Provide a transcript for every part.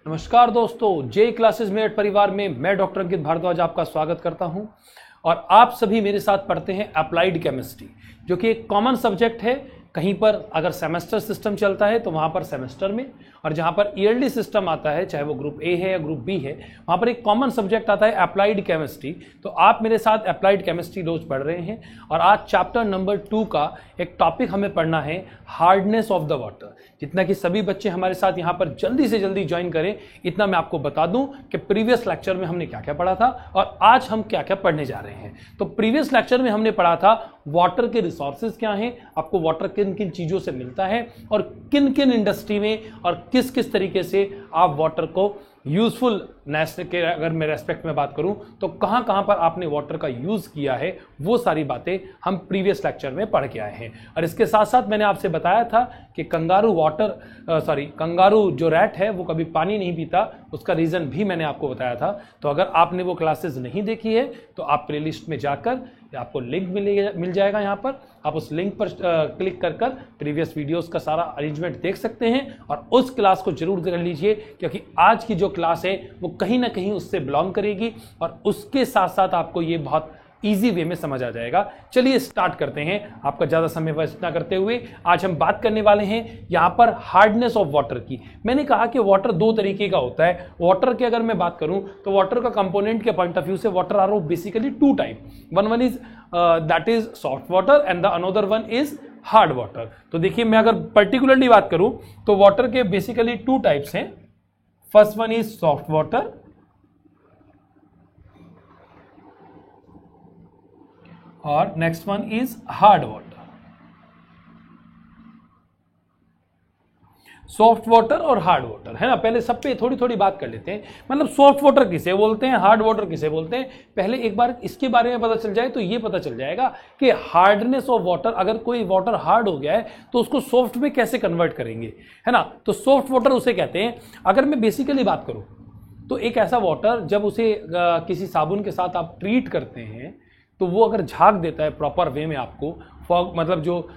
नमस्कार दोस्तों, जे क्लासेस मेरठ परिवार में मैं डॉक्टर अंकित भारद्वाज आपका स्वागत करता हूं। और आप सभी मेरे साथ पढ़ते हैं अप्लाइड केमिस्ट्री, जो कि एक कॉमन सब्जेक्ट है। कहीं पर अगर सेमेस्टर सिस्टम चलता है तो वहां पर सेमेस्टर में, और जहां पर ईयरली सिस्टम आता है, चाहे वो ग्रुप ए है या ग्रुप बी है, वहां पर एक कॉमन सब्जेक्ट आता है अप्लाइड केमिस्ट्री। तो आप मेरे साथ अप्लाइड केमिस्ट्री रोज पढ़ रहे हैं और आज चैप्टर नंबर 2 का एक टॉपिक हमें पढ़ना है, हार्डनेस ऑफ द वाटर। जितना कि सभी बच्चे हमारे साथ यहाँ पर जल्दी से जल्दी ज्वाइन करें, इतना मैं आपको बता दूं कि प्रीवियस लेक्चर में हमने क्या क्या पढ़ा था और आज हम क्या क्या पढ़ने जा रहे हैं। तो प्रीवियस लेक्चर में हमने पढ़ा था वाटर के रिसोर्सेज क्या हैं, आपको वाटर किन किन चीज़ों से मिलता है और किन किन इंडस्ट्री में और किस किस तरीके से आप वाटर को यूजफुलनेस के, अगर मैं रेस्पेक्ट में बात करूं तो कहां कहां पर आपने वाटर का यूज किया है, वो सारी बातें हम प्रीवियस लेक्चर में पढ़ के आए हैं। और इसके साथ साथ मैंने आपसे बताया था कि कंगारू जो रैट है वो कभी पानी नहीं पीता, उसका रीजन भी मैंने आपको बताया था। तो अगर आपने वो क्लासेस नहीं देखी है तो आप प्लेलिस्ट में जाकर आपको लिंक मिल जाएगा, यहाँ पर आप उस लिंक पर क्लिक कर प्रीवियस वीडियोस का सारा अरेंजमेंट देख सकते हैं और उस क्लास को जरूर कर लीजिए, क्योंकि आज की जो क्लास है वो कहीं ना कहीं उससे बिलोंग करेगी और उसके साथ साथ आपको ये बहुत इजी वे में समझ आ जाएगा। चलिए स्टार्ट करते हैं, आपका ज़्यादा समय वेस्ट ना करते हुए। आज हम बात करने वाले हैं यहाँ पर हार्डनेस ऑफ वाटर की। मैंने कहा कि वाटर दो तरीके का होता है। वाटर की अगर मैं बात करूँ तो वाटर का कंपोनेंट के पॉइंट ऑफ व्यू से water are basically two type. One is that is soft water and the another one is hard water. तो देखिए, मैं अगर पर्टिकुलरली बात करूँ तो वाटर के बेसिकली टू टाइप्स हैं। First one is soft water और next one is hard water. Soft water और हार्ड वाटर है ना। पहले सब पे थोड़ी थोड़ी बात कर लेते हैं, मतलब सॉफ्ट वाटर किसे बोलते हैं, हार्ड वाटर किसे बोलते हैं। पहले एक बार इसके बारे में पता चल जाए तो ये पता चल जाएगा कि हार्डनेस ऑफ वाटर, अगर कोई वाटर हार्ड हो गया है तो उसको सॉफ्ट में कैसे कन्वर्ट करेंगे, है ना। तो सॉफ्ट वाटर उसे कहते हैं। अगर मैं बेसिकली बात करूं तो एक ऐसा वाटर जब उसे किसी साबुन के साथ आप ट्रीट करते हैं तो वो अगर झाग देता है प्रॉपर वे में आपको, मतलब जो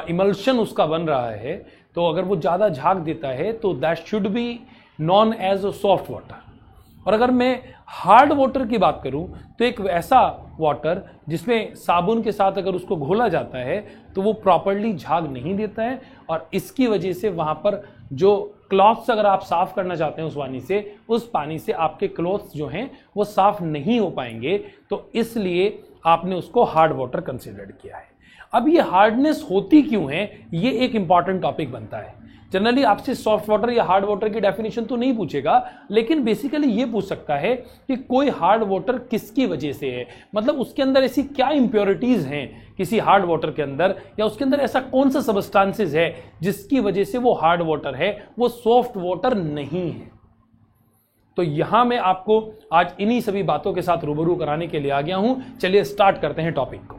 इमल्शन उसका बन रहा है, तो अगर वो ज़्यादा झाग देता है तो that should be known as soft water. और अगर मैं हार्ड वाटर की बात करूं तो एक ऐसा वाटर जिसमें साबुन के साथ अगर उसको घोला जाता है तो वो प्रॉपरली झाग नहीं देता है और इसकी वजह से वहाँ पर जो क्लॉथ्स अगर आप साफ करना चाहते हैं उस पानी से आपके क्लॉथ्स जो हैं वो साफ नहीं हो पाएंगे। तो इसलिए आपने उसको हार्ड वाटर कंसिडर किया है। अब ये हार्डनेस होती क्यों है, ये एक इंपॉर्टेंट टॉपिक बनता है। जनरली आपसे सॉफ्ट वाटर या हार्ड वाटर की डेफिनेशन तो नहीं पूछेगा, लेकिन बेसिकली ये पूछ सकता है कि कोई हार्ड वाटर किसकी वजह से है, मतलब उसके अंदर ऐसी क्या इंप्योरिटीज हैं किसी हार्ड वाटर के अंदर, या उसके अंदर ऐसा कौन सा सबस्टांसेस है जिसकी वजह से वो हार्ड वाटर है, वो सॉफ्ट वाटर नहीं है। तो यहां मैं आपको आज इन्हीं सभी बातों के साथ रूबरू कराने के लिए आ गया हूं। चलिए स्टार्ट करते हैं टॉपिक को।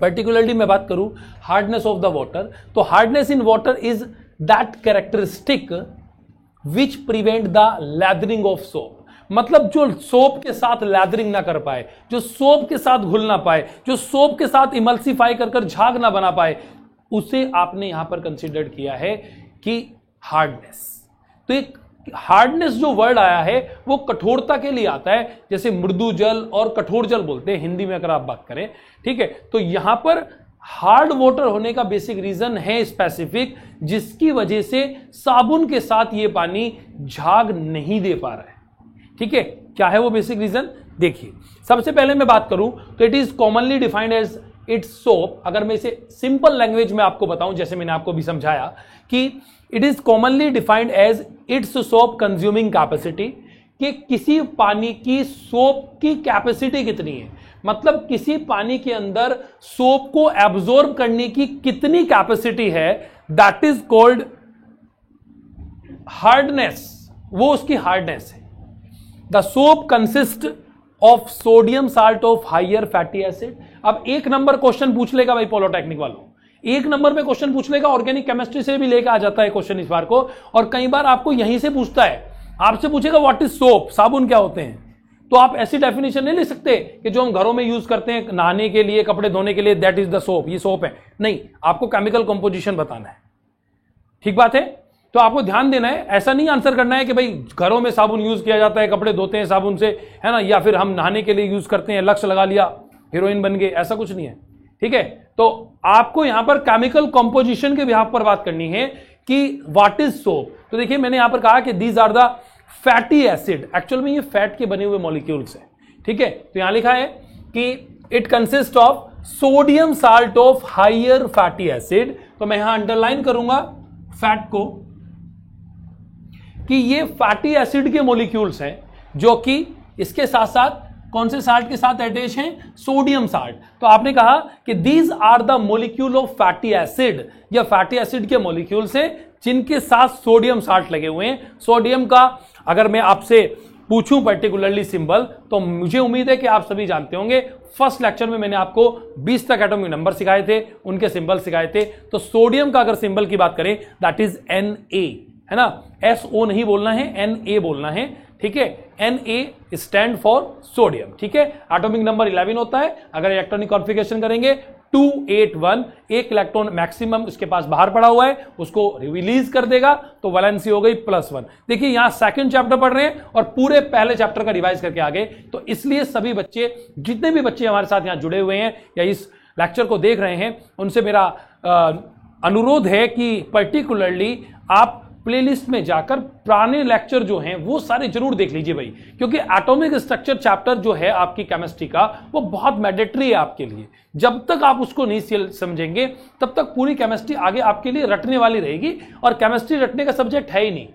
पर्टिकुलरली मैं बात करूं हार्डनेस ऑफ द वाटर, तो hardness in water is that characteristic which prevent the lathering of soap. मतलब जो सोप के साथ लैदरिंग ना कर पाए, जो सोप के साथ घुल ना पाए, जो सोप के साथ इमल्सिफाई कर झाग ना बना पाए, उसे आपने यहां पर कंसिडर किया है कि हार्डनेस। तो एक हार्डनेस जो वर्ड आया है वो कठोरता के लिए आता है, जैसे मृदु जल और कठोर जल बोलते हैं हिंदी में अगर आप बात करें, ठीक है। तो यहां पर हार्ड वाटर होने का बेसिक रीजन है स्पेसिफिक, जिसकी वजह से साबुन के साथ ये पानी झाग नहीं दे पा रहा है, ठीक है। क्या है वो बेसिक रीजन, देखिए। सबसे पहले मैं बात करूं तो it is commonly defined as its soap. अगर मैं इसे सिंपल लैंग्वेज में आपको बताऊं, जैसे मैंने आपको भी समझाया कि it is commonly defined as its soap consuming capacity, कि किसी पानी की सोप की कैपेसिटी कितनी है, मतलब किसी पानी के अंदर सोप को एब्जॉर्ब करने की कितनी कैपेसिटी है, दैट इज कॉल्ड हार्डनेस, वो उसकी हार्डनेस है। The soap consist of sodium salt of higher fatty acid. अब एक नंबर क्वेश्चन पूछ लेगा भाई पॉलिटेक्निक वालों, एक नंबर में क्वेश्चन पूछ लेगा, ऑर्गेनिक केमिस्ट्री से भी लेकर आ जाता है क्वेश्चन इस बार को, और कई बार आपको यहीं से पूछता है, आपसे पूछेगा व्हाट इज सोप, साबुन क्या होते हैं। तो आप ऐसी डेफिनेशन नहीं ले सकते कि जो हम घरों में यूज करते हैं नहाने के लिए, कपड़े धोने के लिए, दैट इज द सोप, ये सोप है। नहीं, आपको केमिकल कंपोजिशन बताना है, ठीक बात है। तो आपको ध्यान देना है, ऐसा नहीं आंसर करना है कि भाई घरों में साबुन यूज किया जाता है, कपड़े धोते हैं साबुन से, है ना, या फिर हम नहाने के लिए यूज करते हैं, लक्ष्य लगा लिया हीरोइन बन गए, ऐसा कुछ नहीं है। ठीक है, तो आपको यहां पर केमिकल कंपोजिशन के बिहाफ पर बात करनी है कि व्हाट इज सोप। तो देखिए मैंने यहां पर कहा कि these are the fatty acid, actual में ये फैट के बने हुए मॉलिक्यूल्स हैं। ठीक है, तो यहां लिखा है कि it consist of sodium salt of higher fatty acid. तो मैं यहां अंडरलाइन करूंगा फैट को कि ये फैटी एसिड के मॉलिक्यूल्स हैं जो कि इसके साथ साथ कौन से साल्ट के साथ अटैच हैं, सोडियम साल्ट। तो आपने कहा कि these are the molecule of fatty acid, या फैटी एसिड के मॉलिक्यूल्स हैं जिनके साथ सोडियम साल्ट लगे हुए हैं। सोडियम का अगर मैं आपसे पूछूं पर्टिकुलरली सिंबल, तो मुझे उम्मीद है कि आप सभी जानते होंगे। फर्स्ट लेक्चर में मैंने आपको 20 तक एटॉमिक नंबर सिखाए थे, उनके सिंबल सिखाए थे। तो सोडियम का अगर सिंबल की बात करें दैट इज Na, है ना, SO नहीं बोलना है, Na बोलना है। ठीक है, Na स्टैंड फॉर सोडियम। ठीक है, एटॉमिक नंबर 11 होता है। अगर इलेक्ट्रॉनिक कॉन्फ़िगरेशन करेंगे 281, एक इलेक्ट्रॉन मैक्सिमम उसके पास बाहर पड़ा हुआ है, उसको रिलीज कर देगा, तो वैलेंसी हो गई +1। देखिए यहां सेकंड चैप्टर पढ़ रहे हैं और पूरे पहले चैप्टर का रिवाइज करके आ गए। तो इसलिए सभी बच्चे, जितने भी बच्चे हमारे साथ यहां जुड़े हुए हैं या इस लेक्चर को देख रहे हैं, उनसे मेरा अनुरोध है कि पर्टिकुलरली आप प्लेलिस्ट में जाकर पुराने लेक्चर जो हैं वो सारे जरूर देख लीजिए भाई, क्योंकि एटॉमिक स्ट्रक्चर चैप्टर जो है आपकी केमिस्ट्री का वो बहुत मैंडेटरी है आपके लिए। जब तक आप उसको नहीं समझेंगे तब तक पूरी केमिस्ट्री आगे आपके लिए रटने वाली रहेगी, और केमिस्ट्री रटने का सब्जेक्ट है ही नहीं,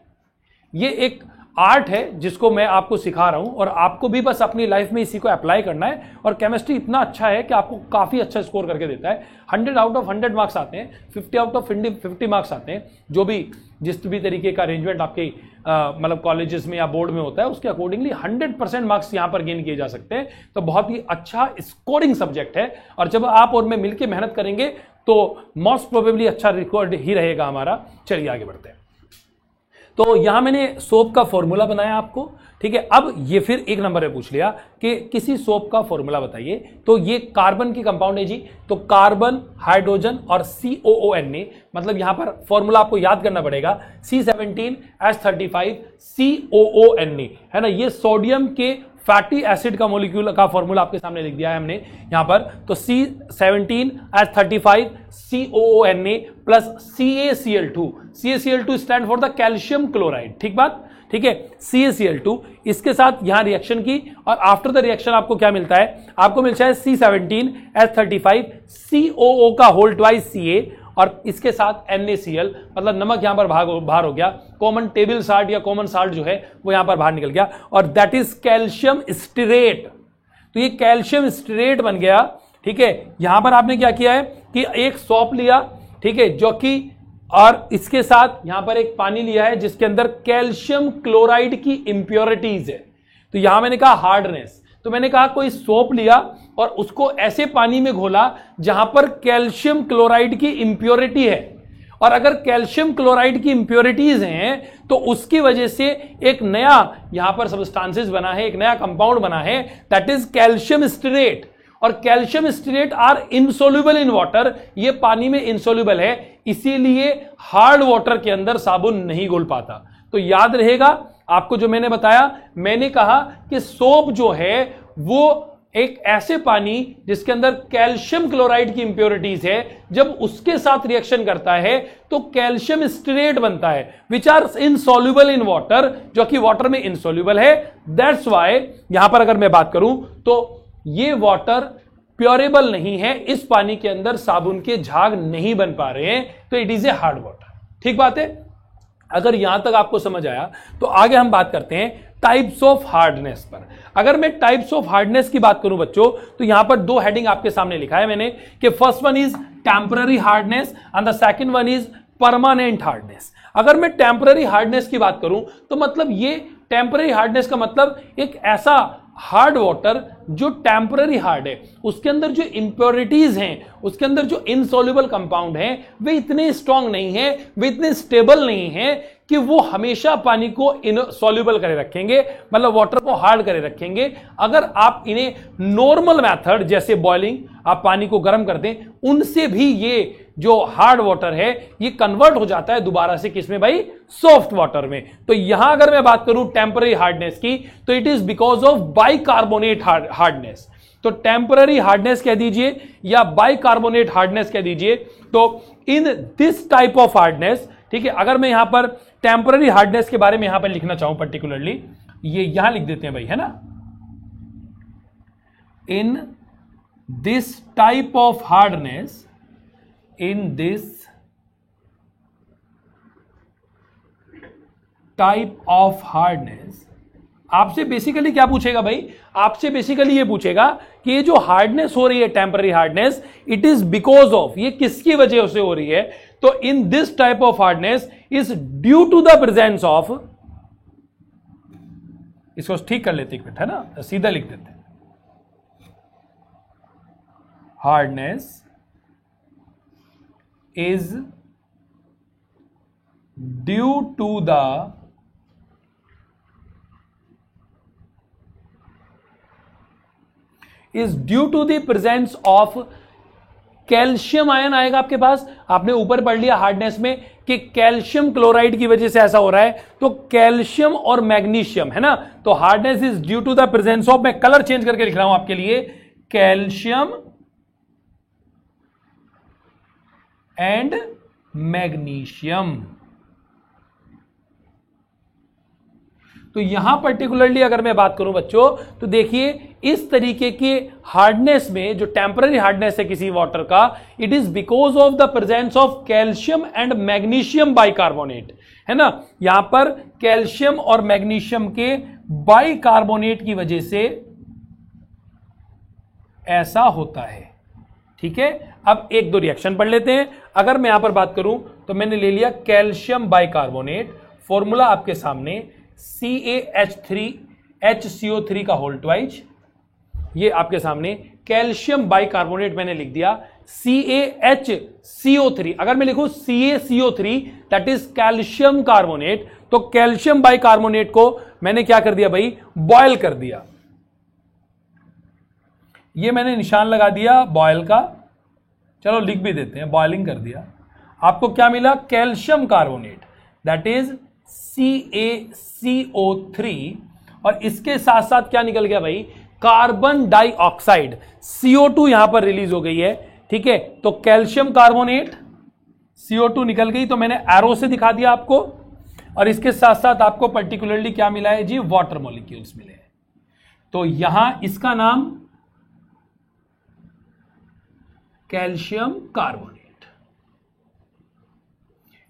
ये एक आर्ट है जिसको मैं आपको सिखा रहा हूं, और आपको भी बस अपनी लाइफ में इसी को अप्लाई करना है। और केमिस्ट्री इतना अच्छा है कि आपको काफी अच्छा स्कोर करके देता है। 100 आउट ऑफ 100 मार्क्स आते हैं, 50 आउट ऑफ 50 मार्क्स आते हैं, जो भी जिस भी तरीके का अरेंजमेंट आपके मतलब कॉलेजेस में या बोर्ड में होता है उसके अकॉर्डिंगली 100% मार्क्स यहां पर गेन किए जा सकते हैं। तो बहुत ही अच्छा स्कोरिंग सब्जेक्ट है, और जब आप और मैं मिलकर मेहनत करेंगे तो मोस्ट प्रोबेबली अच्छा रिकॉर्ड ही रहेगा हमारा। चलिए आगे बढ़ते हैं। तो यहां मैंने सोप का फॉर्मूला बनाया आपको। ठीक है, अब ये फिर एक नंबर में पूछ लिया कि किसी सोप का फॉर्मूला बताइए। तो ये कार्बन की कंपाउंड है जी, तो कार्बन, हाइड्रोजन और COONA, मतलब यहां पर फॉर्मूला आपको याद करना पड़ेगा, C17H35 COONA, है ना। ये सोडियम के फैटी एसिड का मॉलिक्यूल का फॉर्मूला आपके सामने लिख दिया है हमने यहां पर। तो C17H35 COONA plus CaCl2, CaCl2 stand for the calcium chloride. ठीक बात, ठीक है, CaCl2 इसके साथ यहां रिएक्शन की, और आफ्टर द रिएक्शन आपको क्या मिलता है, आपको मिलता है C17H35 COO का होल ट्वाइस Ca, और इसके साथ NaCl, मतलब नमक यहां पर बाहर हो गया, कॉमन टेबल साल्ट या कॉमन साल्ट जो है वो यहां पर बाहर निकल गया, और दैट इज कैल्शियम स्टीरेट। तो ये कैल्शियम स्टीरेट बन गया। ठीक है, यहां पर आपने क्या किया है कि एक सोप लिया, ठीक है, जो कि, और इसके साथ यहां पर एक पानी लिया है जिसके अंदर कैल्शियम क्लोराइड की इंप्योरिटीज है। तो यहां मैंने कहा हार्डनेस, तो मैंने कहा कोई सोप लिया और उसको ऐसे पानी में घोला जहां पर कैल्शियम क्लोराइड की इंप्योरिटी है, और अगर कैल्शियम क्लोराइड की इंप्योरिटीज हैं तो उसकी वजह से एक नया यहां पर सब्सटेंसेस बना है, एक नया कंपाउंड बना है, दैट इज कैल्शियम स्टीरेट। और calcium stearate are insoluble in water, ये पानी में इनसोल्यूबल है, इसीलिए हार्ड वाटर के अंदर साबुन नहीं घुल पाता। तो याद रहेगा आपको जो मैंने बताया, मैंने कहा कि सोप जो है वो एक ऐसे पानी जिसके अंदर कैल्शियम क्लोराइड की इंप्योरिटीज है, जब उसके साथ रिएक्शन करता है तो कैल्शियम स्टीरेट बनता है, which are insoluble in water, जो कि वाटर में इनसॉल्युबल है। दैट्स व्हाई यहां पर अगर मैं बात करूं तो ये वाटर प्योरेबल नहीं है, इस पानी के अंदर साबुन के झाग नहीं बन पा रहे हैं, तो it is a hard water. ठीक बात है, अगर यहां तक आपको समझ आया तो आगे हम बात करते हैं टाइप्स ऑफ हार्डनेस पर। अगर मैं टाइप्स ऑफ हार्डनेस की बात करूं बच्चों, तो यहां पर दो हेडिंग आपके सामने लिखा है मैंने कि first one is temporary hardness and the second one is permanent hardness. अगर मैं टेम्पररी हार्डनेस की बात करूं तो मतलब ये टेम्पररी हार्डनेस का मतलब एक ऐसा हार्ड वाटर जो टेम्पररी हार्ड है, उसके अंदर जो इंप्योरिटीज हैं, उसके अंदर जो इनसॉल्युबल कंपाउंड हैं, वे इतने स्ट्रांग नहीं हैं, वे इतने स्टेबल नहीं हैं कि वो हमेशा पानी को इनसॉल्युबल करे रखेंगे, मतलब वाटर को हार्ड करे रखेंगे। अगर आप इन्हें नॉर्मल मेथड जैसे बॉइलिंग, आप पानी को गर्म कर दें, उनसे भी ये जो हार्ड वाटर है ये कन्वर्ट हो जाता है दोबारा से किसमें भाई, सॉफ्ट वाटर में। तो यहां अगर मैं बात करूं टेम्पररी हार्डनेस की, तो it is because of bicarbonate hardness. तो टेम्पररी हार्डनेस कह दीजिए या बाइकार्बोनेट हार्डनेस कह दीजिए। तो in this type of hardness, ठीक है, अगर मैं यहां पर टेम्पररी हार्डनेस के बारे में यहां पर लिखना चाहूं पर्टिकुलरली, ये यहां लिख देते हैं भाई, है ना, इन this type of hardness, in this type of hardness, आपसे बेसिकली क्या पूछेगा भाई, आपसे बेसिकली ये पूछेगा कि ये जो हार्डनेस हो रही है temporary hardness, it is because of, ये किसकी वजह से हो रही है। तो in this type of hardness is due to the presence of, इसको ठीक कर लेते एक मिनट, है ना, सीधा लिख देते हैं, hardness is due to the presence of calcium ion आएगा आपके पास। आपने ऊपर पढ़ लिया हार्डनेस में कि कैल्शियम क्लोराइड की वजह से ऐसा हो रहा है, तो कैल्शियम और मैग्नीशियम, है ना। तो hardness is due to the presence of, मैं कलर चेंज करके लिख रहा हूं आपके लिए, कैल्शियम एंड मैग्नीशियम। तो यहां पर्टिकुलरली अगर मैं बात करूं बच्चों, तो देखिए इस तरीके के हार्डनेस में, जो टेम्पररी हार्डनेस है किसी वाटर का, it is because of the presence of calcium and magnesium bicarbonate, है ना। यहां पर कैल्शियम और मैग्नीशियम के बाइकार्बोनेट की वजह से ऐसा होता है, ठीक है। अब एक दो रिएक्शन पढ़ लेते हैं। अगर मैं यहां पर बात करूं तो मैंने ले लिया कैल्शियम बाइकार्बोनेट, फॉर्मूला आपके सामने CaH3HCO3 का होल ट्वाइज, ये आपके सामने कैल्शियम बाइकार्बोनेट मैंने लिख दिया CaHCO3। अगर मैं लिखूं CaCO3 that is calcium carbonate, तो कैल्शियम बाइकार्बोनेट को मैंने क्या कर दिया भाई, बॉयल कर दिया। ये मैंने निशान लगा दिया बॉयल का, चलो लिख भी देते हैं, बॉइलिंग कर दिया। आपको क्या मिला, calcium carbonate that is CaCO3, और इसके साथ साथ क्या निकल गया भाई, कार्बन डाइऑक्साइड, CO2 यहां पर रिलीज हो गई है, ठीक है। तो कैल्शियम कार्बोनेट, CO2 निकल गई, तो मैंने एरो से दिखा दिया आपको, और इसके साथ साथ आपको पर्टिकुलरली क्या मिला है जी, वाटर मॉलिक्यूल्स मिले हैं। तो यहां इसका नाम कैल्शियम कार्बोनेट,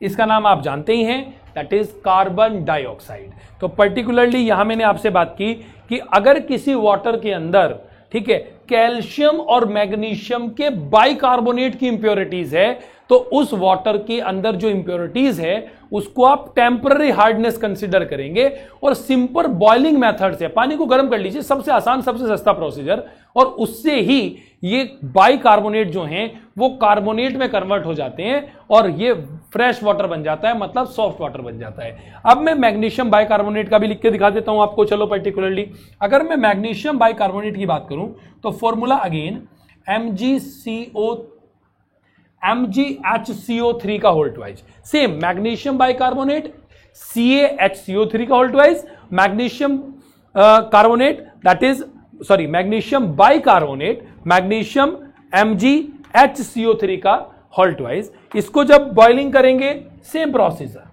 इसका नाम आप जानते ही हैं, दैट इज कार्बन डाइऑक्साइड। तो पर्टिकुलरली यहां मैंने आपसे बात की कि अगर किसी वाटर के अंदर, ठीक है, कैल्शियम और मैग्नीशियम के बाइकार्बोनेट की इंप्योरिटीज है, तो उस वाटर के अंदर जो इंप्योरिटीज है उसको आप टेम्पररी हार्डनेस कंसीडर करेंगे, और सिंपल बॉइलिंग मेथड से पानी को गर्म कर लीजिए, सबसे आसान सबसे सस्ता प्रोसीजर, और उससे ही ये बाइकार्बोनेट जो हैं वो कार्बोनेट में कन्वर्ट हो जाते हैं और ये फ्रेश वाटर बन जाता है, मतलब सॉफ्ट वाटर बन जाता है। अब मैं मैग्नीशियम बाइकार्बोनेट का भी लिख के दिखा देता हूं आपको, चलो पर्टिकुलरली अगर मैं मैग्नीशियम बाइकार्बोनेट की बात करूं तो फॉर्मूला अगेन MgHCO3 का whole twice, same magnesium bicarbonate CaHCO3 का whole twice, magnesium carbonate that is sorry magnesium bicarbonate, magnesium MgHCO3 का होल ट्वाइज। इसको जब बॉइलिंग करेंगे सेम प्रोसीजर,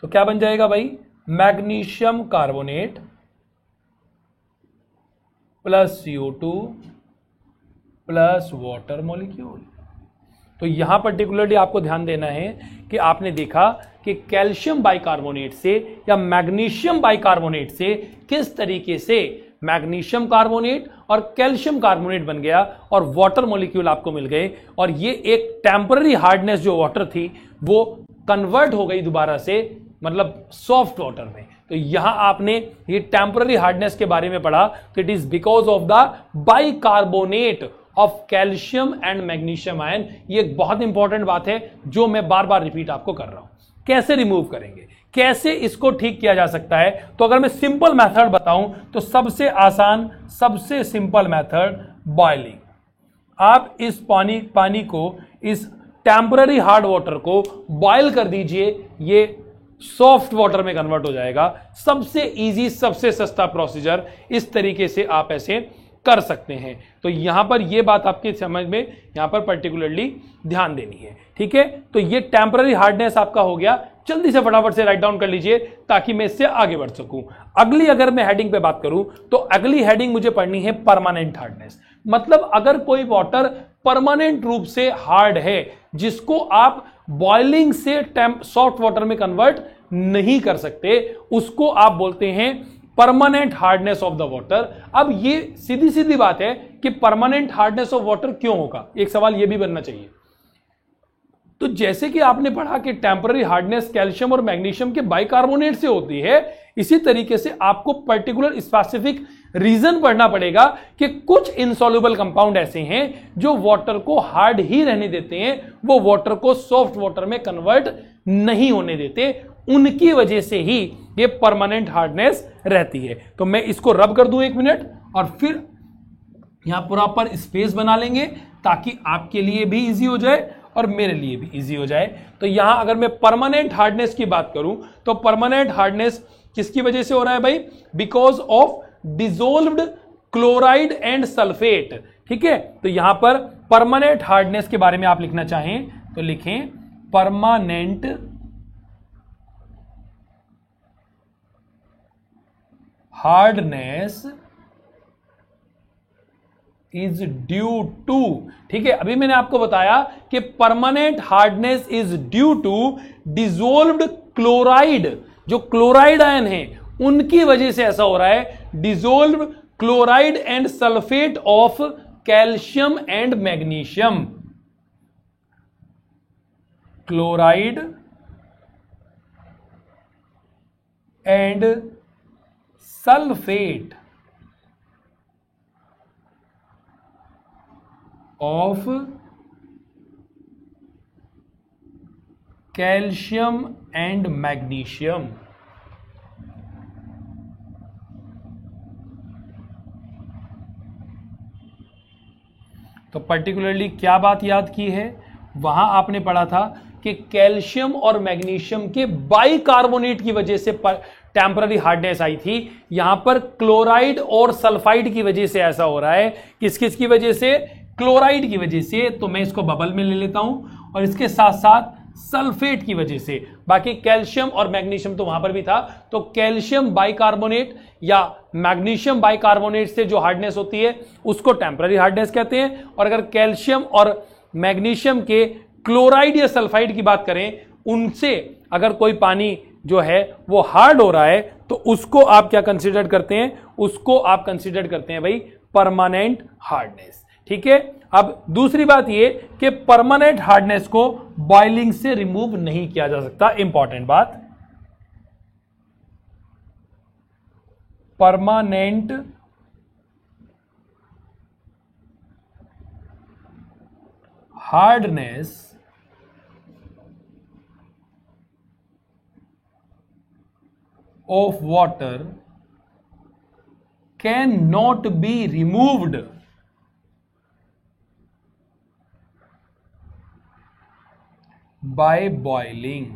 तो क्या बन जाएगा भाई, magnesium carbonate plus CO2 plus water molecule. तो यहां पर्टिकुलरली आपको ध्यान देना है कि आपने देखा कि कैल्शियम बाइकार्बोनेट से या मैग्नीशियम बाइकार्बोनेट से किस तरीके से मैग्नीशियम कार्बोनेट और कैल्शियम कार्बोनेट बन गया और वाटर मॉलिक्यूल आपको मिल गए, और ये एक टेम्पररी हार्डनेस जो वाटर थी वो कन्वर्ट हो गई दोबारा से, मतलब सॉफ्ट वाटर में। तो यहां आपने ये टेम्पररी हार्डनेस के बारे में पढ़ा, तो it is because of the bicarbonate of calcium and magnesium ion. ये एक बहुत इंपॉर्टेंट बात है जो मैं बार बार रिपीट आपको कर रहा हूं। कैसे रिमूव करेंगे, कैसे इसको ठीक किया जा सकता है? तो अगर मैं सिंपल मेथड बताऊं तो सबसे आसान, सबसे सिंपल मेथड बॉइलिंग। आप इस पानी को, इस टेम्पररी हार्ड वाटर को बॉयल कर दीजिए, ये सॉफ्ट वाटर में कन्वर्ट हो जाएगा। सबसे इजी, सबसे सस्ता प्रोसीजर, इस तरीके से आप ऐसे कर सकते हैं। तो यहां पर ये बात आपके समझ में यहां पर पर्टिकुलरली ध्यान देनी है, ठीक है। तो ये टेम्पररी हार्डनेस आपका हो गया। जल्दी से फटाफट से राइट डाउन कर लीजिए ताकि मैं इससे आगे बढ़ सकूं। अगली अगर मैं हेडिंग पे बात करूं तो अगली हेडिंग मुझे पढ़नी है परमानेंट हार्डनेस। मतलब अगर कोई वाटर परमानेंट रूप से हार्ड है, जिसको आप बॉइलिंग से सॉफ्ट वाटर में कन्वर्ट नहीं कर सकते, उसको आप बोलते हैं permanent hardness of the water. अब ये सीधी सीधी बात है कि परमानेंट हार्डनेस ऑफ वाटर क्यों होगा, एक सवाल ये भी बनना चाहिए। तो जैसे कि आपने पढ़ा कि टेम्पररी हार्डनेस कैल्शियम और मैग्नीशियम के बाइकार्बोनेट से होती है, इसी तरीके से आपको पर्टिकुलर स्पेसिफिक रीजन पढ़ना पड़ेगा कि कुछ इनसॉल्युबल कंपाउंड ऐसे हैं जो वाटर को हार्ड ही रहने देते हैं, वो वाटर को सॉफ्ट वाटर में कन्वर्ट नहीं होने देते, उनकी वजह से ही ये परमानेंट हार्डनेस रहती है। तो मैं इसको रब कर दूं 1 मिनट और फिर यहां प्रॉपर स्पेस बना लेंगे ताकि आपके लिए भी इजी हो जाए और मेरे लिए भी इजी हो जाए। तो यहां अगर मैं परमानेंट हार्डनेस की बात करूं तो परमानेंट हार्डनेस किसकी वजह से हो रहा है भाई? Because of dissolved chloride and sulphate, ठीक है। तो यहां पर परमानेंट हार्डनेस के बारे में आप लिखना चाहें तो लिखें permanent hardness is due to, ठीक है। अभी मैंने आपको बताया कि permanent hardness is due to dissolved chloride, जो क्लोराइड आयन है उनकी वजह से ऐसा हो रहा है। Dissolved chloride and sulphate of calcium and magnesium, chloride and sulphate of calcium and magnesium. तो पर्टिकुलरली क्या बात याद की है? वहां आपने पढ़ा था कि कैल्शियम और मैग्नीशियम के बाइकार्बोनेट की वजह से टेम्पररी हार्डनेस आई थी। यहां पर क्लोराइड और सल्फाइड की वजह से ऐसा हो रहा है। किस किस की वजह से? क्लोराइड की वजह से। तो मैं इसको बबल में ले लेता हूं और इसके साथ साथ सल्फेट की वजह से। बाकी कैल्शियम और मैग्नीशियम तो वहां पर भी था। तो कैल्शियम बाइकार्बोनेट या मैग्नीशियम बाइकार्बोनेट से जो हार्डनेस होती है उसको टेम्पररी हार्डनेस कहते हैं। और अगर कैल्शियम और मैग्नीशियम के क्लोराइड या सल्फाइड की बात करें, उनसे अगर कोई पानी जो है वो हार्ड हो रहा है तो उसको आप क्या कंसीडर करते हैं? उसको आप कंसीडर करते हैं भाई परमानेंट हार्डनेस, ठीक है। अब दूसरी बात ये कि परमानेंट हार्डनेस को बॉइलिंग से रिमूव नहीं किया जा सकता। इंपॉर्टेंट बात, permanent hardness of water cannot be removed by boiling।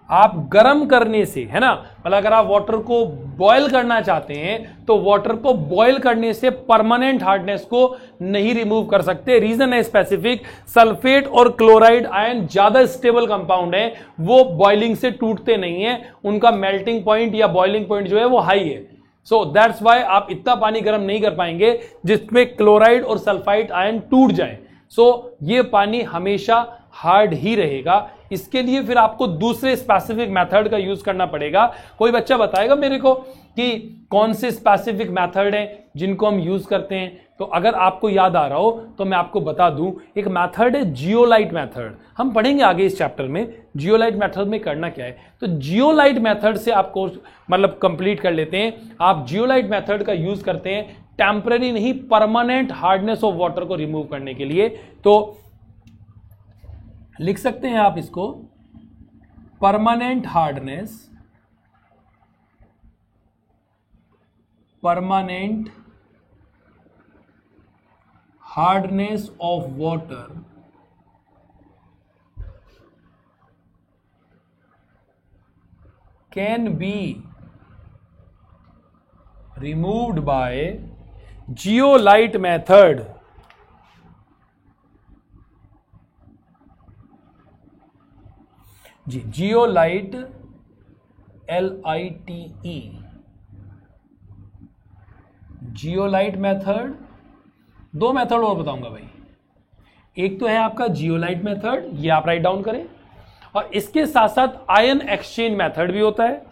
आप गर्म करने से, है ना, मतलब अगर आप वाटर को बॉयल करना चाहते हैं तो वाटर को बॉयल करने से परमानेंट हार्डनेस को नहीं रिमूव कर सकते। रीजन है स्पेसिफिक, सल्फेट और क्लोराइड आयन ज्यादा स्टेबल कंपाउंड है, वो बॉइलिंग से टूटते नहीं है, उनका मेल्टिंग पॉइंट या बॉइलिंग पॉइंट जो है वो हाई है। सो दैट्स वाई आप इतना पानी गर्म नहीं कर पाएंगे जिसमें क्लोराइड और सल्फाइड आयन टूट जाए। सो ये पानी हमेशा हार्ड ही रहेगा। इसके लिए फिर आपको दूसरे स्पेसिफिक मेथड का यूज करना पड़ेगा। कोई बच्चा बताएगा मेरे को कि कौन से स्पेसिफिक मेथड हैं जिनको हम यूज करते हैं? तो अगर आपको याद आ रहा हो तो मैं आपको बता दूं, एक मेथड है जियोलाइट मेथड। हम पढ़ेंगे आगे इस चैप्टर में जियोलाइट मेथड में करना क्या है। तो जियोलाइट मेथड से आप कोर्स मतलब कंप्लीट कर लेते हैं। आप जियोलाइट मेथड का यूज करते हैं टेम्पररी नहीं, परमानेंट हार्डनेस ऑफ वाटर को रिमूव करने के लिए। तो लिख सकते हैं आप इसको permanent hardness, permanent hardness of water can be removed by zeolite method. जी, zeolite, LITE, जियोलाइट मेथड। दो मेथड और बताऊंगा भाई, एक तो है आपका जियोलाइट मेथड, ये आप राइट डाउन करें, और इसके साथ साथ आयन एक्सचेंज मेथड भी होता है।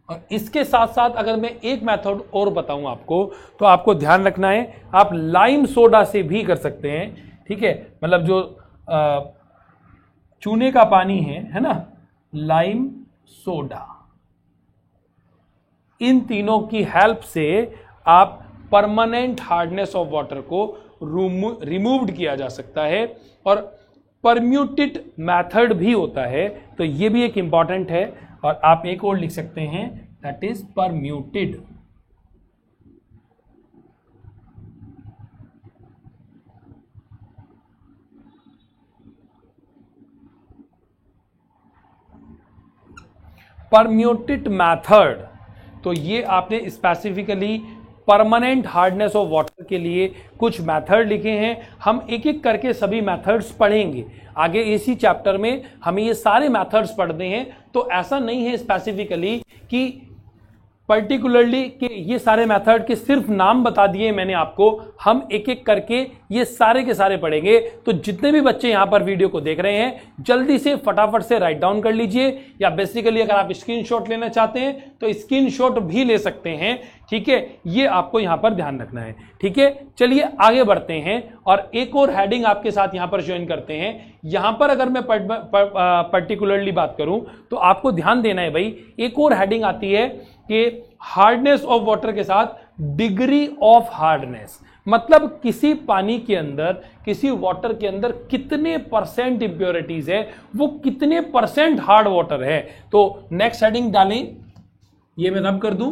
और इसके साथ साथ अगर मैं एक मेथड और बताऊं आपको, तो आपको ध्यान रखना है, आप लाइम सोडा से भी कर सकते हैं। ठीक है, मतलब जो चूने का पानी है ना, लाइम सोडा, इन तीनों की हेल्प से आप परमानेंट हार्डनेस ऑफ वाटर को रिमूव्ड किया जा सकता है। और परम्यूटेड मेथड भी होता है, तो ये भी एक इंपॉर्टेंट है। और आप एक और लिख सकते हैं, that is permuted. Permuted method, तो ये आपने specifically permanent hardness of water के लिए कुछ मेथड लिखे हैं। हम एक एक करके सभी मेथड्स पढ़ेंगे आगे इसी चैप्टर में। हमें ये सारे मेथड्स पढ़ने हैं, तो ऐसा नहीं है स्पेसिफिकली कि पर्टिकुलरली कि ये सारे मेथड के सिर्फ नाम बता दिए मैंने आपको। हम एक एक करके ये सारे के सारे पढ़ेंगे। तो जितने भी बच्चे यहां पर वीडियो को देख रहे हैं, जल्दी से फटाफट से राइट डाउन कर लीजिए, या बेसिकली अगर आप स्क्रीनशॉट लेना चाहते हैं तो स्क्रीनशॉट भी ले सकते हैं। ठीक है, ये आपको यहां पर ध्यान रखना है। ठीक है, चलिए आगे बढ़ते हैं और एक और हेडिंग आपके साथ यहां पर ज्वाइन करते हैं। यहां पर अगर मैं पर्टिकुलरली बात करूं तो आपको ध्यान देना है भाई, एक और हेडिंग आती है कि हार्डनेस ऑफ वाटर के साथ डिग्री ऑफ हार्डनेस, मतलब किसी पानी के अंदर, किसी वाटर के अंदर कितने परसेंट इंप्योरिटीज है, वो कितने परसेंट हार्ड वाटर है। तो नेक्स्ट हेडिंग डालें, ये मैं रब कर दूं।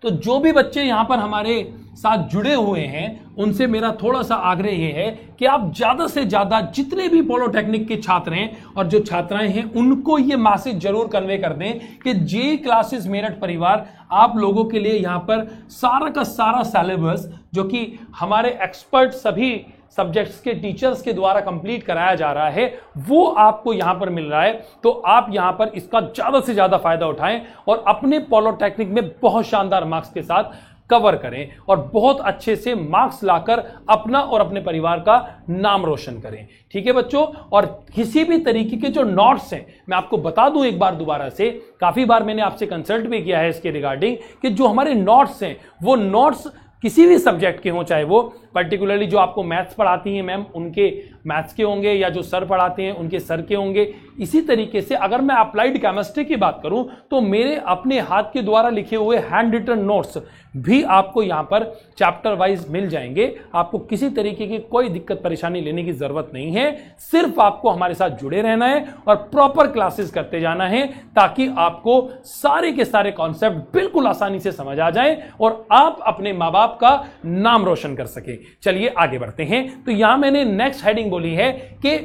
तो जो भी बच्चे यहां पर हमारे साथ जुड़े हुए हैं, उनसे मेरा थोड़ा सा आग्रह यह है कि आप ज्यादा से ज्यादा जितने भी पॉलिटेक्निक के छात्र हैं और जो छात्राएं हैं, उनको ये मैसेज जरूर कन्वे कर दें कि जे क्लासेस मेरठ परिवार आप लोगों के लिए यहां पर सारा का सारा सिलेबस, जो कि हमारे एक्सपर्ट सभी सब्जेक्ट्स के टीचर्स के द्वारा कंप्लीट कराया जा रहा है, वो आपको यहां पर मिल रहा है। तो आप यहां पर इसका ज्यादा से ज्यादा फायदा उठाएं और अपने पॉलिटेक्निक में बहुत शानदार मार्क्स के साथ कवर करें और बहुत अच्छे से मार्क्स लाकर अपना और अपने परिवार का नाम रोशन करें। ठीक है बच्चों, और किसी भी तरीके के जो नोट्स हैं, मैं आपको बता दूं एक बार दोबारा से, काफी बार मैंने आपसे कंसल्ट भी किया है इसके रिगार्डिंग, कि जो हमारे नोट्स हैं, वो नोट्स किसी भी सब्जेक्ट के हों, चाहे वो पर्टिकुलरली जो आपको मैथ्स पढ़ाती हैं मैम, उनके मैथ्स के होंगे, या जो सर पढ़ाते हैं उनके सर के होंगे। इसी तरीके से अगर मैं अप्लाइड केमिस्ट्री की बात करूं, तो मेरे अपने हाथ के द्वारा लिखे हुए हैंड रिटन नोट्स भी आपको यहां पर चैप्टर वाइज मिल जाएंगे। आपको किसी तरीके की कोई दिक्कत परेशानी लेने की जरूरत नहीं है, सिर्फ आपको हमारे साथ जुड़े रहना है और प्रॉपर क्लासेस करते जाना है, ताकि आपको सारे के सारे कॉन्सेप्ट बिल्कुल आसानी से समझ आ जाए और आप अपने माँ बाप का नाम रोशन कर सके। चलिए आगे बढ़ते हैं। तो यहां मैंने नेक्स्ट हेडिंग बोली है कि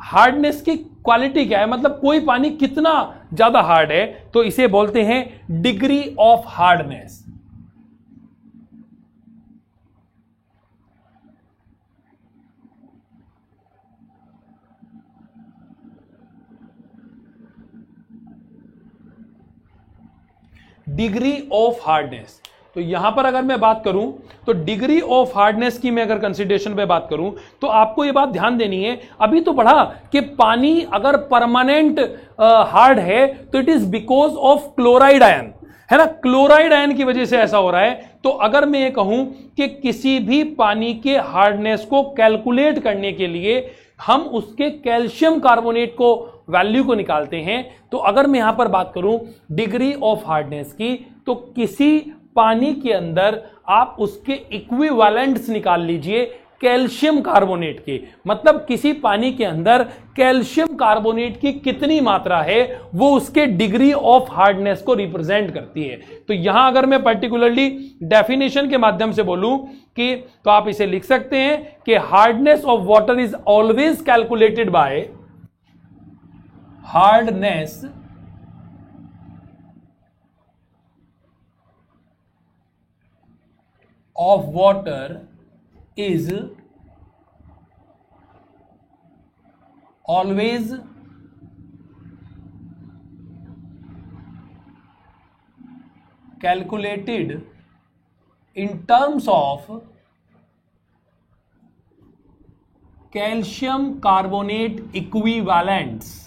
हार्डनेस की क्वालिटी क्या है, मतलब कोई पानी कितना ज्यादा हार्ड है, तो इसे बोलते हैं degree of hardness. Degree of hardness, तो यहां पर अगर मैं बात करूं तो डिग्री ऑफ हार्डनेस की मैं अगर कंसीडरेशन पे बात करूं, तो आपको यह बात ध्यान देनी है, अभी तो पढ़ा कि पानी अगर परमानेंट हार्ड है तो it is because of chloride ion, है ना, क्लोराइड आयन की वजह से ऐसा हो रहा है। तो अगर मैं ये कहूं कि किसी भी पानी के हार्डनेस को कैलकुलेट करने के लिए हम उसके कैल्शियम कार्बोनेट को वैल्यू को निकालते हैं। तो अगर मैं यहां पर बात करूं डिग्री ऑफ हार्डनेस की, तो किसी पानी के अंदर आप उसके इक्विवेलेंट्स निकाल लीजिए कैल्शियम कार्बोनेट के, मतलब किसी पानी के अंदर कैल्शियम कार्बोनेट की कितनी मात्रा है वो उसके डिग्री ऑफ हार्डनेस को रिप्रेजेंट करती है। तो यहां अगर मैं पर्टिकुलरली डेफिनेशन के माध्यम से बोलूं कि तो आप इसे लिख सकते हैं कि hardness of water is always calculated by hardness of water is always calculated in terms of calcium carbonate equivalents।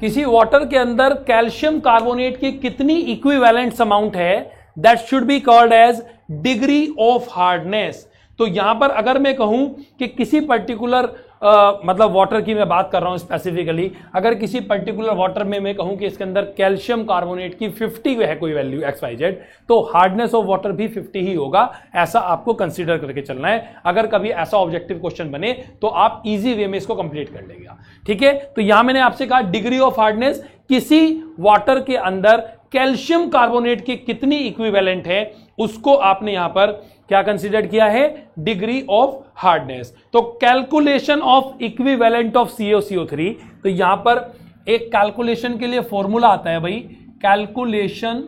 किसी वाटर के अंदर कैल्शियम कार्बोनेट की कितनी इक्विवेलेंट अमाउंट है, that should be called as degree of hardness. तो यहां पर अगर मैं कहूं कि किसी पर्टिकुलर मतलब वाटर की मैं बात कर रहा हूं स्पेसिफिकली, अगर किसी पर्टिकुलर वाटर में मैं कहूं कि इसके अंदर कैल्शियम कार्बोनेट की 50 है कोई वैल्यू XYZ, तो हार्डनेस ऑफ वाटर भी 50 ही होगा। ऐसा आपको कंसीडर करके चलना है। अगर कभी ऐसा ऑब्जेक्टिव क्वेश्चन बने तो आप इजी वे में इसको कंप्लीट कर लेंगे। ठीक है, तो यहां मैंने आपसे कहा डिग्री ऑफ हार्डनेस, किसी वाटर के अंदर कैल्शियम कार्बोनेट की कितनी इक्विवेलेंट है उसको आपने यहां पर क्या कंसीडर किया है, डिग्री ऑफ हार्डनेस। तो calculation of equivalent of CaCO3, तो यहां पर एक कैलकुलेशन के लिए फॉर्मूला आता है भाई, calculation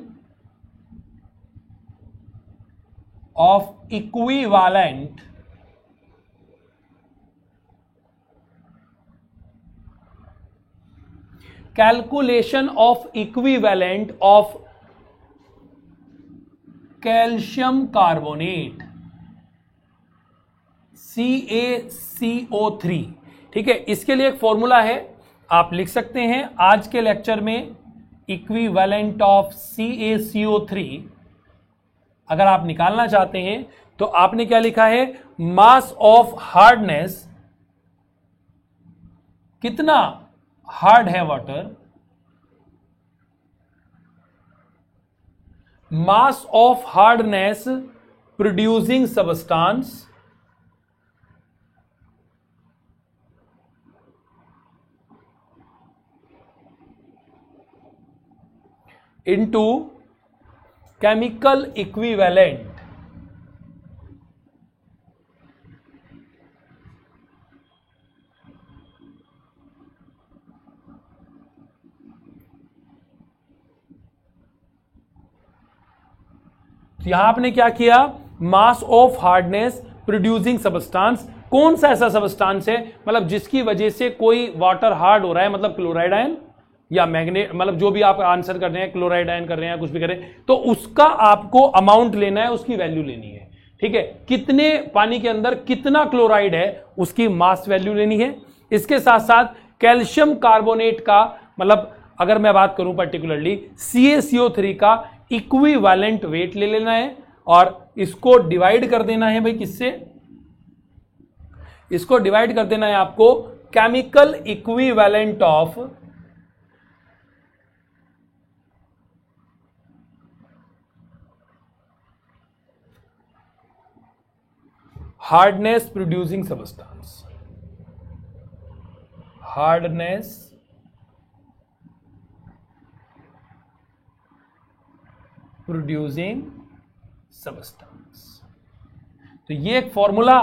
of equivalent calculation of equivalent of calcium carbonate CaCO3। ठीक है, इसके लिए एक फॉर्मूला है, आप लिख सकते हैं आज के लेक्चर में इक्विवेलेंट ऑफ CaCO3 अगर आप निकालना चाहते हैं तो आपने क्या लिखा है, मास ऑफ हार्डनेस, कितना हार्ड है water, mass of hardness producing substance into chemical equivalent तो यहां आपने क्या किया, mass of hardness producing substance, कौन सा ऐसा सबस्टांस है मतलब जिसकी वजह से कोई वाटर हार्ड हो रहा है, मतलब क्लोराइड आयन या मैग्नेट, मतलब जो भी आप आंसर कर रहे हैं, क्लोराइड आयन कर रहे हैं, कुछ भी करें, तो उसका आपको अमाउंट लेना है, उसकी वैल्यू लेनी है। ठीक है, कितने पानी के अंदर कितना क्लोराइड है उसकी मास वैल्यू लेनी है। इसके साथ साथ कैल्शियम कार्बोनेट का, मतलब अगर मैं बात करूं पर्टिकुलरली CaCO3 का इक्विवेलेंट वेट ले लेना है और इसको डिवाइड कर देना है भाई किससे, इसको डिवाइड कर देना है आपको chemical equivalent of hardness producing substance, hardness producing substance. तो ये एक फॉर्मूला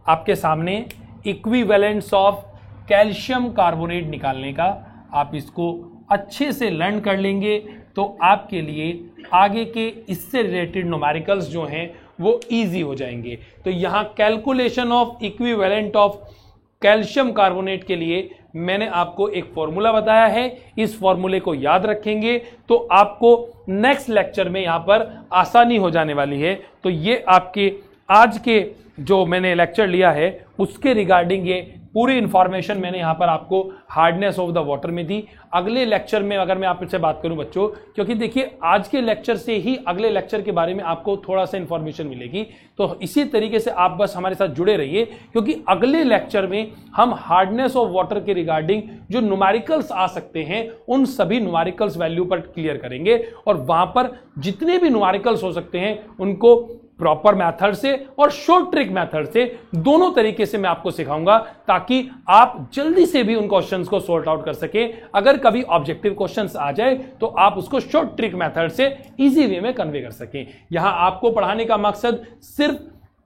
आपके सामने इक्विवेलेंट्स ऑफ कैल्शियम कार्बोनेट निकालने का, आप इसको अच्छे से लर्न कर लेंगे तो आपके लिए आगे के इससे रिलेटेड न्यूमेरिकल्स जो हैं वो इजी हो जाएंगे। तो यहां calculation of equivalent of calcium carbonate के लिए मैंने आपको एक फॉर्मूला बताया है, इस फॉर्मूले को याद रखेंगे तो आपको नेक्स्ट लेक्चर में यहां पर आसानी हो जाने वाली है। तो ये आपके आज के जो मैंने लेक्चर लिया है उसके रिगार्डिंग ये पूरी इंफॉर्मेशन मैंने यहां पर आपको हार्डनेस ऑफ द वाटर में दी। अगले लेक्चर में अगर मैं आपसे बात करूं बच्चों, क्योंकि देखिए आज के लेक्चर से ही अगले लेक्चर के बारे में आपको थोड़ा सा इंफॉर्मेशन मिलेगी, तो इसी तरीके से आप बस हमारे साथ जुड़े रहिए, क्योंकि अगले लेक्चर में हम हार्डनेस ऑफ वाटर के रिगार्डिंग जो न्यूमेरिकल्स आ सकते हैं उन सभी न्यूमेरिकल्स वैल्यू पर क्लियर करेंगे, और वहां पर जितने भी न्यूमेरिकल्स हो सकते हैं उनको प्रॉपर मेथड से और शॉर्ट ट्रिक मेथड से, दोनों तरीके से मैं आपको सिखाऊंगा, ताकि आप जल्दी से भी उन क्वेश्चंस को सॉर्ट आउट कर सके। अगर कभी ऑब्जेक्टिव क्वेश्चंस आ जाए तो आप उसको शॉर्ट ट्रिक मेथड से इजी वे में कन्वे कर सकें। यहां आपको पढ़ाने का मकसद सिर्फ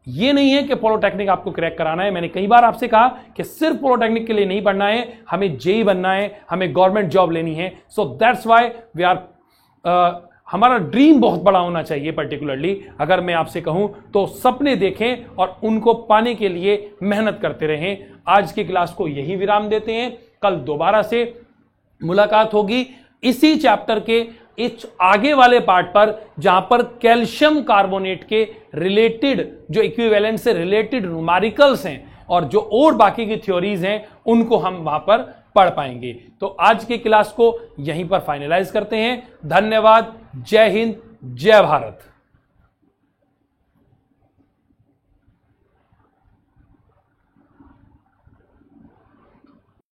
ये नहीं है कि पॉलिटेक्निक आपको क्रैक कराना है। मैंने कई बार आपसे कहा कि सिर्फ पॉलिटेक्निक के लिए नहीं पढ़ना है, हमें जेई बनना है, हमें गवर्नमेंट जॉब लेनी है। So that's why we are हमारा ड्रीम बहुत बड़ा होना चाहिए। पर्टिकुलरली अगर मैं आपसे कहूं तो सपने देखें और उनको पाने के लिए मेहनत करते रहें। आज की क्लास को यही विराम देते हैं, कल दोबारा से मुलाकात होगी इसी चैप्टर के इस आगे वाले पार्ट पर, जहां पर कैल्शियम कार्बोनेट के रिलेटेड जो इक्विवेलेंट से रिलेटेड न्यूमेरिकल्स हैं और जो और बाकी की थ्योरीज हैं उनको हम वहां पर पढ़ पाएंगे। तो आज की क्लास को यहीं पर फाइनलाइज करते हैं। धन्यवाद। जय हिंद, जय भारत।